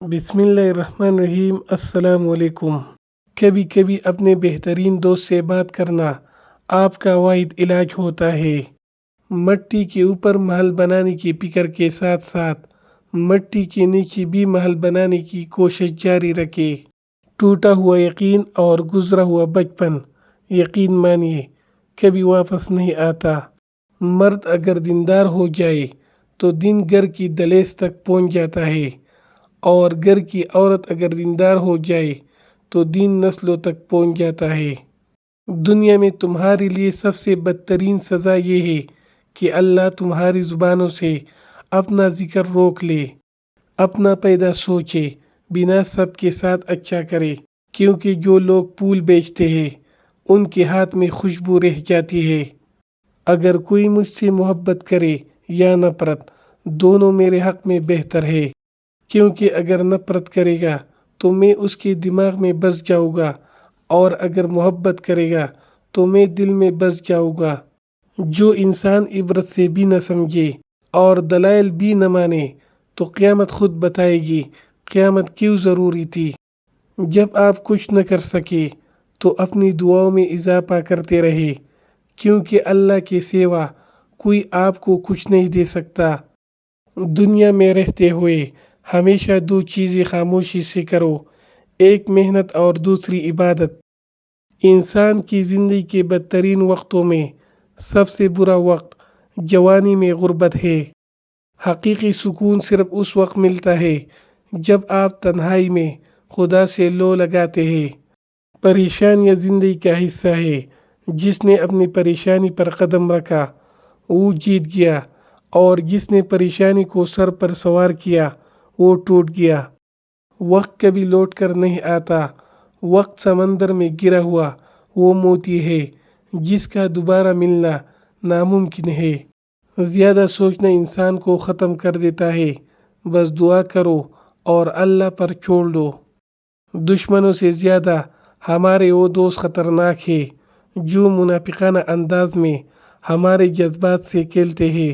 بسم اللہ الرحمن الرحیم۔ السلام علیکم۔ کبھی کبھی اپنے بہترین دوست سے بات کرنا آپ کا واحد علاج ہوتا ہے۔ مٹی کے اوپر محل بنانے کی فکر کے ساتھ ساتھ مٹی کے نیچے بھی محل بنانے کی کوشش جاری رکھے۔ ٹوٹا ہوا یقین اور گزرا ہوا بچپن، یقین مانیے، کبھی واپس نہیں آتا۔ مرد اگر دیندار ہو جائے تو دن گھر کی دہلیز تک پہنچ جاتا ہے، اور گھر کی عورت اگر دیندار ہو جائے تو دین نسلوں تک پہنچ جاتا ہے۔ دنیا میں تمہارے لیے سب سے بدترین سزا یہ ہے کہ اللہ تمہاری زبانوں سے اپنا ذکر روک لے۔ اپنا پیدا سوچے، بنا سب کے ساتھ اچھا کرے، کیونکہ جو لوگ پھول بیچتے ہیں ان کے ہاتھ میں خوشبو رہ جاتی ہے۔ اگر کوئی مجھ سے محبت کرے یا نفرت، دونوں میرے حق میں بہتر ہے، کیونکہ اگر نفرت کرے گا تو میں اس کے دماغ میں بس جاؤں گا، اور اگر محبت کرے گا تو میں دل میں بس جاؤں گا۔ جو انسان عبرت سے بھی نہ سمجھے اور دلائل بھی نہ مانے تو قیامت خود بتائے گی قیامت کیوں ضروری تھی۔ جب آپ کچھ نہ کر سکے تو اپنی دعاؤں میں اضافہ کرتے رہے، کیونکہ اللہ کے سوا کوئی آپ کو کچھ نہیں دے سکتا۔ دنیا میں رہتے ہوئے ہمیشہ دو چیزیں خاموشی سے کرو، ایک محنت اور دوسری عبادت۔ انسان کی زندگی کے بدترین وقتوں میں سب سے برا وقت جوانی میں غربت ہے۔ حقیقی سکون صرف اس وقت ملتا ہے جب آپ تنہائی میں خدا سے لو لگاتے ہیں۔ پریشانیاں زندگی کا حصہ ہے، جس نے اپنی پریشانی پر قدم رکھا وہ جیت گیا، اور جس نے پریشانی کو سر پر سوار کیا وہ ٹوٹ گیا۔ وقت کبھی لوٹ کر نہیں آتا، وقت سمندر میں گرا ہوا وہ موتی ہے جس کا دوبارہ ملنا ناممکن ہے۔ زیادہ سوچنا انسان کو ختم کر دیتا ہے، بس دعا کرو اور اللہ پر چھوڑ دو۔ دشمنوں سے زیادہ ہمارے وہ دوست خطرناک ہیں جو منافقانہ انداز میں ہمارے جذبات سے کھیلتے ہیں۔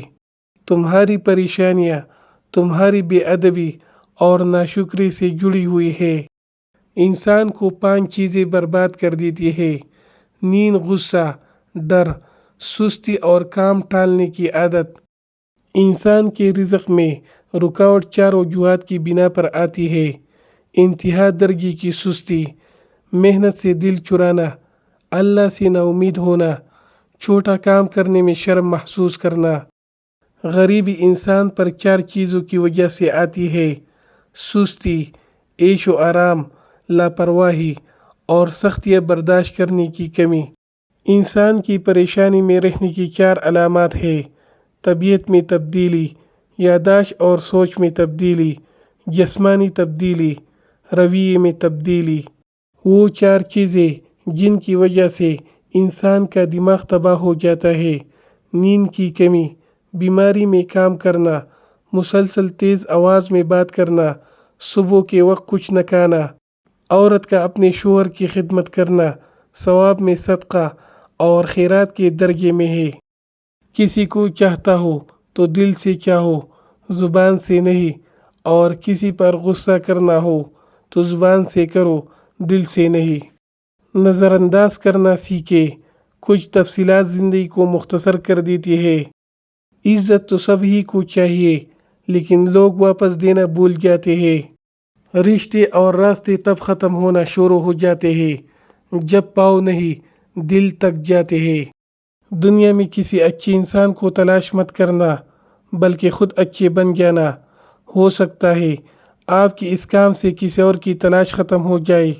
تمہاری پریشانیاں تمہاری بے ادبی اور ناشکری سے جڑی ہوئی ہے۔ انسان کو 5 چیزیں برباد کر دیتی ہے: نیند، غصہ، ڈر، سستی اور کام ٹالنے کی عادت۔ انسان کے رزق میں رکاوٹ 4 وجوہات کی بنا پر آتی ہے: انتہا درجے کی سستی، محنت سے دل چرانا، اللہ سے نا امید ہونا، چھوٹا کام کرنے میں شرم محسوس کرنا۔ غریبی انسان پر 4 چیزوں کی وجہ سے آتی ہے: سستی، عیش و آرام، لاپرواہی اور سختیاں برداشت کرنے کی کمی۔ انسان کی پریشانی میں رہنے کی 4 علامات ہیں: طبیعت میں تبدیلی، یادداشت اور سوچ میں تبدیلی، جسمانی تبدیلی، رویے میں تبدیلی۔ وہ 4 چیزیں جن کی وجہ سے انسان کا دماغ تباہ ہو جاتا ہے: نیند کی کمی، بیماری میں کام کرنا، مسلسل تیز آواز میں بات کرنا، صبح کے وقت کچھ نہ کھانا۔ عورت کا اپنے شوہر کی خدمت کرنا ثواب میں صدقہ اور خیرات کے درجے میں ہے۔ کسی کو چاہتا ہو تو دل سے چاہو، زبان سے نہیں، اور کسی پر غصہ کرنا ہو تو زبان سے کرو، دل سے نہیں۔ نظر انداز کرنا سیکھے، کچھ تفصیلات زندگی کو مختصر کر دیتی ہے۔ عزت تو سبھی کو چاہیے، لیکن لوگ واپس دینا بھول جاتے ہیں۔ رشتے اور راستے تب ختم ہونا شروع ہو جاتے ہیں جب پاؤں نہیں دل تک جاتے ہیں۔ دنیا میں کسی اچھے انسان کو تلاش مت کرنا، بلکہ خود اچھے بن جانا۔ ہو سکتا ہے آپ کی اس کام سے کسی اور کی تلاش ختم ہو جائے۔